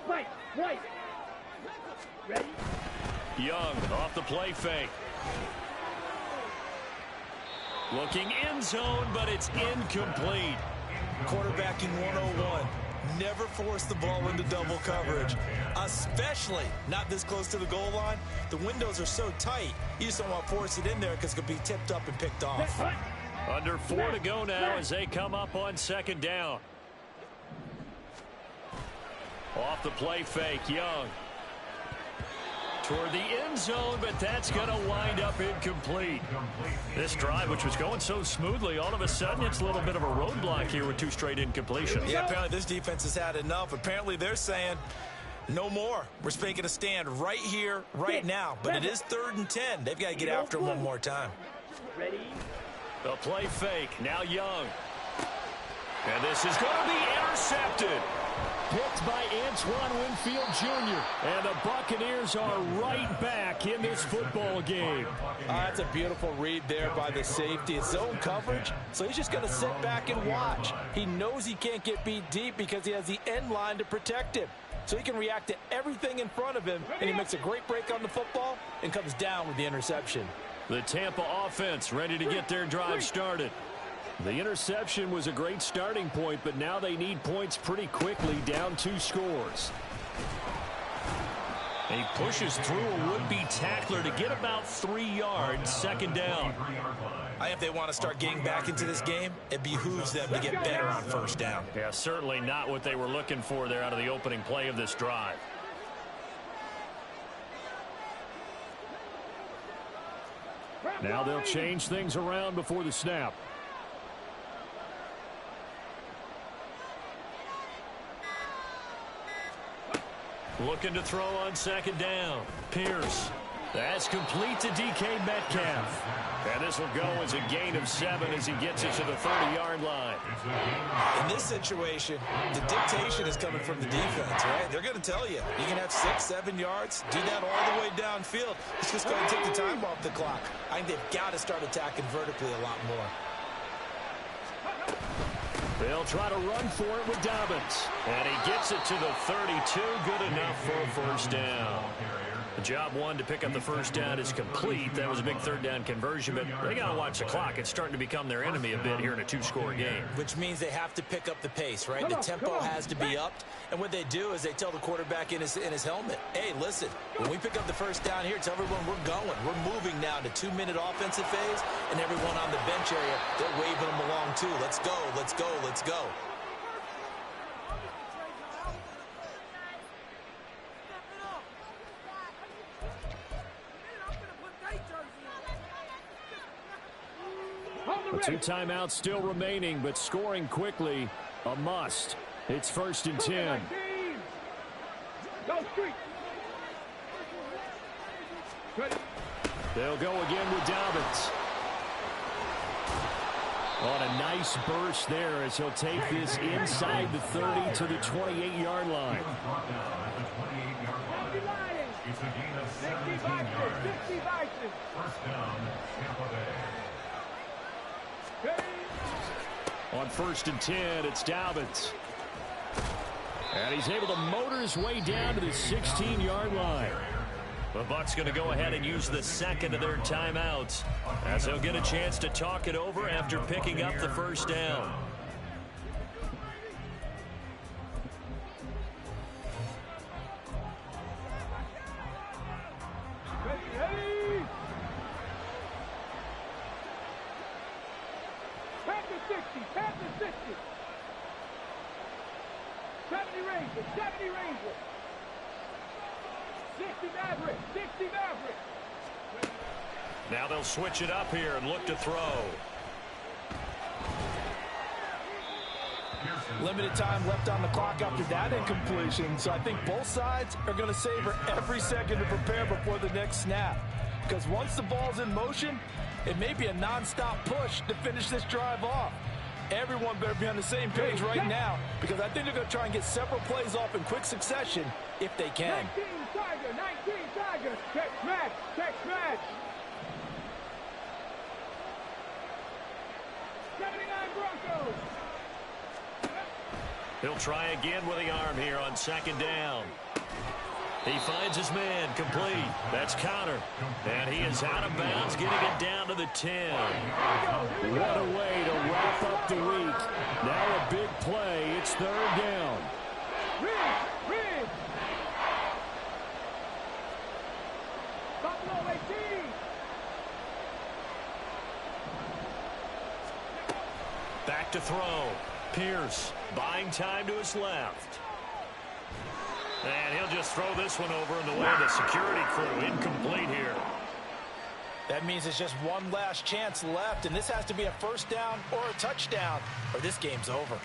Right. Ready? Young off the play fake. Looking end zone, but it's incomplete. Quarterbacking 101. Never force the ball into double coverage, especially not this close to the goal line. The windows are so tight, you just don't want to force it in there because it could be tipped up and picked off. Under 4 to go now as they come up on second down. Off the play fake, Young. Toward the end zone, but that's going to wind up incomplete. This drive, which was going so smoothly, all of a sudden it's a little bit of a roadblock here with 2 straight incompletions. Yeah, apparently this defense has had enough. Apparently they're saying no more. We're making a stand right here, right now. But it is 3rd and 10. They've got to get after him one more time. Ready? The play fake, now Young. And this is going to be intercepted. Picked by Antoine Winfield Jr. And the Buccaneers are right back in this football game. That's a beautiful read there by the safety. It's zone coverage, so he's just going to sit back and watch. He knows he can't get beat deep because he has the end line to protect him. So he can react to everything in front of him, and he makes a great break on the football and comes down with the interception. The Tampa offense ready to get their drive started. The interception was a great starting point, but now they need points pretty quickly, down 2 scores. He pushes through a would-be tackler to get about 3 yards, second down. I think if they want to start getting back into this game, it behooves them to get better on first down. Yeah, certainly not what they were looking for there out of the opening play of this drive. Now they'll change things around before the snap. Looking to throw on second down. Pierce. That's complete to DK Metcalf. And this will go as a gain of 7 as he gets it to the 30-yard line. In this situation, the dictation is coming from the defense, right? They're going to tell you, you can have 6, 7 yards, do that all the way downfield. Let's just go ahead and take the time off the clock. I think they've got to start attacking vertically a lot more. They'll try to run for it with Dobbins. And he gets it to the 32. Good enough for a first down. The job one to pick up the first down is complete. That was a big third down conversion, but they got to watch the clock. It's starting to become their enemy a bit here in a two-score game. Which means they have to pick up the pace, right? The tempo has to be upped. And what they do is they tell the quarterback in his helmet, hey, listen, when we pick up the first down here, tell everyone we're going. We're moving now to 2-minute offensive phase, and everyone on the bench area, they're waving them along too. Let's go, let's go, let's go. Two timeouts still remaining, but scoring quickly, a must. It's 1st and 10. They'll go again with Dobbins. On a nice burst there as he'll take this inside the 30 to the 28-yard line. It's a gain of 17 yards. First down, Tampa Bay. On 1st and 10, it's Dobbins. And he's able to motor his way down to the 16-yard line. The Bucs going to go ahead and use the second of their timeouts as they'll get a chance to talk it over after picking up the first down. Panthers 60, Panthers 60. 70 Rangers, 70 Rangers. 60 Mavericks, 60 Mavericks. Now they'll switch it up here and look to throw. Limited time left on the clock after that incompletion, so I think both sides are going to savor every second to prepare before the next snap. Because once the ball's in motion, it may be a non-stop push to finish this drive off. Everyone better be on the same page right now, because I think they're going to try and get several plays off in quick succession if they can. 19 Tiger, 19 Tiger. Check match, check match. 79 Broncos. He'll try again with the arm here on second down. He finds his man complete. That's counter. And he is out of bounds, getting it down to the 10. What a way to wrap up the week. Now a big play. It's third down. Ridge. Buffalo 18. Back to throw. Pierce buying time to his left. And he'll just throw this one over in the way of the security crew. Incomplete here. That means it's just one last chance left, and this has to be a first down or a touchdown, or this game's over.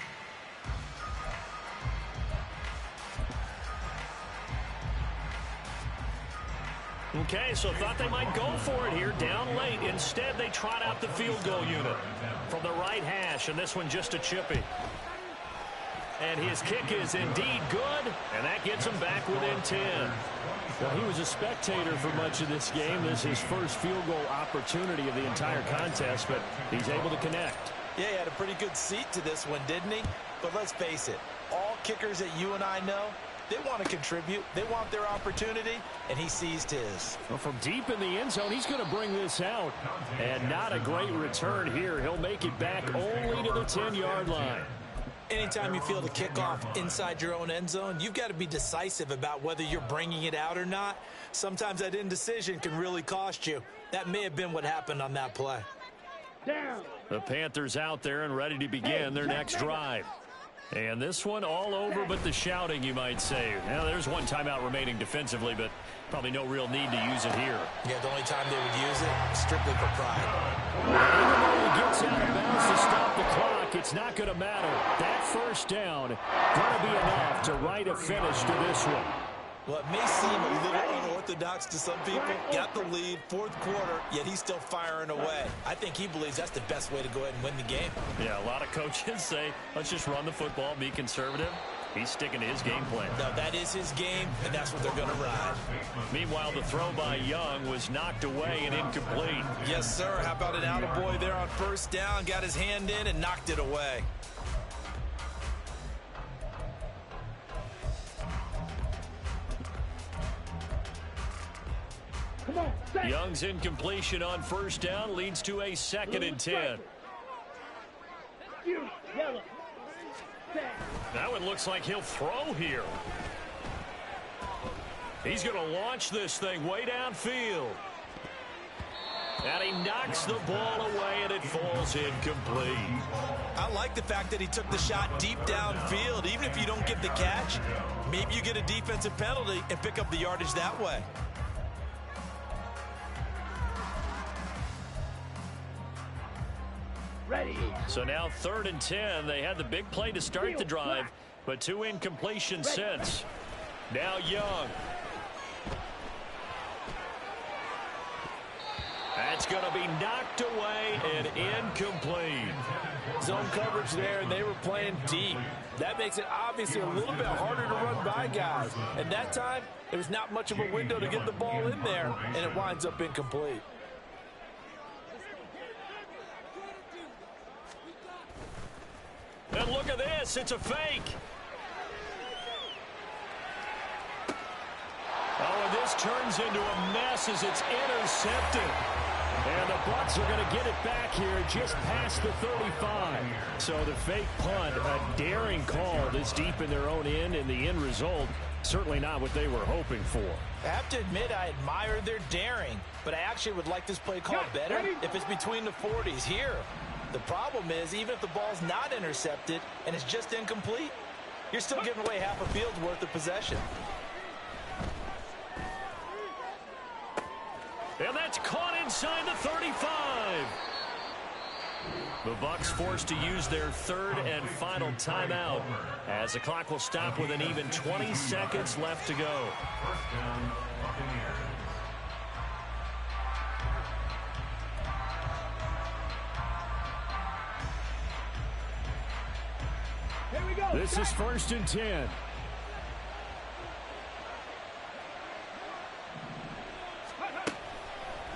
Okay, so thought they might go for it here, down late. Instead, they trot out the field goal unit from the right hash, and this one just a chippy. And his kick is indeed good, and that gets him back within 10. Well, he was a spectator for much of this game. This is his first field goal opportunity of the entire contest, but he's able to connect. Yeah, he had a pretty good seat to this one, didn't he? But let's face it, all kickers that you and I know, they want to contribute. They want their opportunity, and he seized his. Well, from deep in the end zone, he's going to bring this out. And not a great return here. He'll make it back only to the 10-yard line. Anytime you feel the kickoff inside your own end zone, you've got to be decisive about whether you're bringing it out or not. Sometimes that indecision can really cost you. That may have been what happened on that play. Down. The Panthers out there and ready to begin their next drive. And this one all over but the shouting, you might say. Now, there's one timeout remaining defensively, but probably no real need to use it here. Yeah, the only time they would use it, strictly for pride. Even though he gets out of bounds to stop the clock, it's not going to matter. That first down going to be enough to write a finish to this one. Well, it may seem a little unorthodox to some people. Got the lead, fourth quarter, yet he's still firing away. I think he believes that's the best way to go ahead and win the game. Yeah, a lot of coaches say, let's just run the football, be conservative. He's sticking to his game plan. No, that is his game, and that's what they're going to ride. Meanwhile, the throw by Young was knocked away and incomplete. Yes, sir. How about an attaboy there on first down? Got his hand in and knocked it away. Young's incompletion on first down leads to a 2nd and 10. That one looks like he'll throw here. He's going to launch this thing way downfield. And he knocks the ball away, and it falls incomplete. I like the fact that he took the shot deep downfield. Even if you don't get the catch, maybe you get a defensive penalty and pick up the yardage that way. Ready. So now 3rd and 10. They had the big play to start the drive, but 2 incompletions since. Now Young. That's going to be knocked away and incomplete. Zone coverage there, and they were playing deep. That makes it obviously a little bit harder to run by guys. And that time, there was not much of a window to get the ball in there, and it winds up incomplete. And look at this. It's a fake. Oh, and this turns into a mess as it's intercepted. And the Bucs are going to get it back here just past the 35. So the fake punt, a daring call this deep in their own end, and the end result, certainly not what they were hoping for. I have to admit, I admire their daring, but I actually would like this play called better if it's between the 40s here. The problem is, even if the ball's not intercepted and it's just incomplete, you're still giving away half a field's worth of possession. And that's caught inside the 35. The Bucs forced to use their 3rd and final timeout as the clock will stop with an even 20 seconds left to go. First down, Buccaneers. Here we go. This is 1st and 10.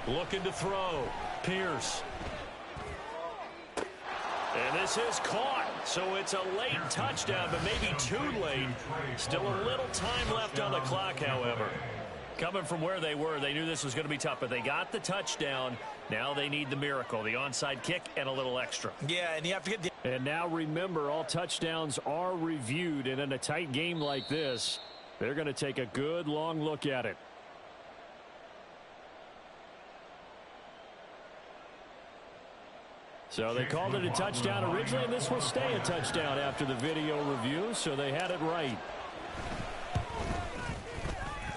Looking to throw. Pierce. And this is caught. So it's a late touchdown, but maybe too late. Still a little time left on the clock, however. Coming from where they were, they knew this was going to be tough, but they got the touchdown. Now they need the miracle, the onside kick and a little extra. Yeah, and you have to get the... And now remember, all touchdowns are reviewed, and in a tight game like this, they're going to take a good long look at it. So they called it a touchdown originally, and this will stay a touchdown after the video review, so they had it right.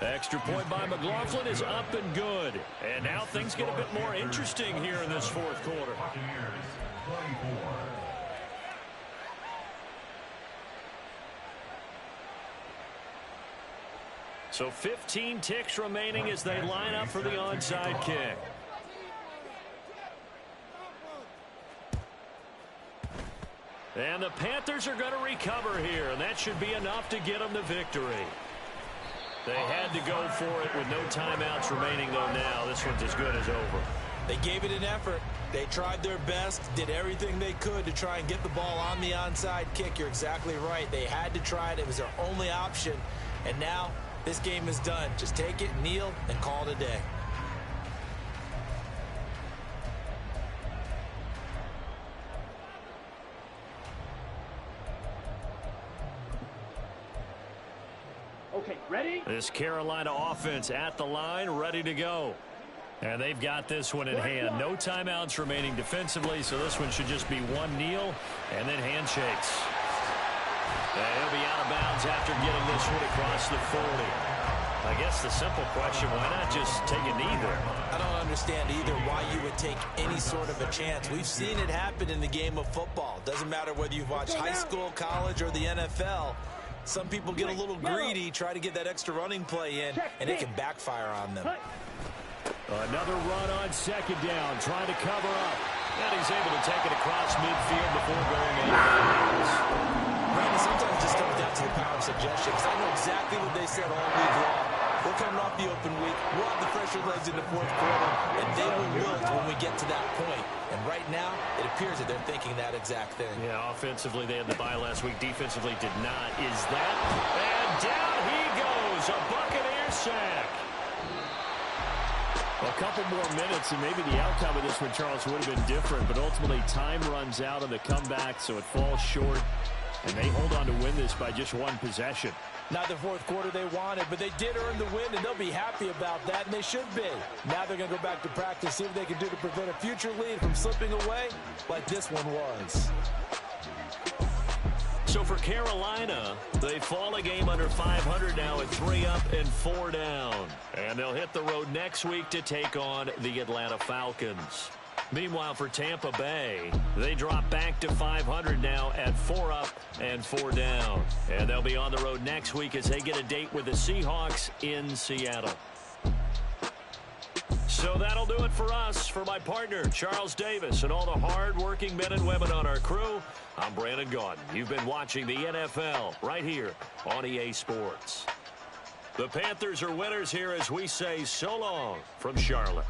Extra point by McLaughlin is up and good. And now things get a bit more interesting here in this 4th quarter. Buccaneers, 24. So 15 ticks remaining as they line up for the onside kick. And the Panthers are going to recover here, and that should be enough to get them the victory. They had to go for it with no timeouts remaining, though now this one's as good as over. They gave it an effort. They tried their best, did everything they could to try and get the ball on the onside kick. You're exactly right. They had to try it. It was their only option. And now this game is done. Just take it, kneel, and call it a day. Okay, ready? This Carolina offense at the line, ready to go. And they've got this one in hand. No timeouts remaining defensively, so this one should just be one kneel and then handshakes. And he'll be out of bounds after getting this one across the 40. I guess the simple question, why not just take a knee there? I don't understand either why you would take any sort of a chance. We've seen it happen in the game of football. Doesn't matter whether you've watched high school, college, or the NFL. Some people get a little greedy, try to get that extra running play in, and it can backfire on them. Another run on 2nd down, trying to cover up. And he's able to take it across midfield before going out of bounds. Brandon, sometimes it just comes down to the power of suggestion, because I know exactly what they said all week long. We're coming off the open week. We'll have the fresher legs in the 4th quarter, and they will wilt when we get to that point. And right now, it appears that they're thinking that exact thing. Yeah, offensively, they had the bye last week. Defensively, did not. Is that? And down he goes. A Buccaneer sack. couple more minutes, and maybe the outcome of this one, Charles, would have been different. But ultimately, time runs out on the comeback, so it falls short. And they hold on to win this by just one possession. Not the fourth quarter they wanted, but they did earn the win, and they'll be happy about that, and they should be. Now they're going to go back to practice, see what they can do to prevent a future lead from slipping away like this one was. So for Carolina, they fall a game under 500 now at 3 up and 4 down. And they'll hit the road next week to take on the Atlanta Falcons. Meanwhile, for Tampa Bay, they drop back to 500 now at 4 up and 4 down. And they'll be on the road next week as they get a date with the Seahawks in Seattle. So that'll do it for us. For my partner, Charles Davis, and all the hard-working men and women on our crew, I'm Brandon Gaudin. You've been watching the NFL right here on EA Sports. The Panthers are winners here as we say so long from Charlotte.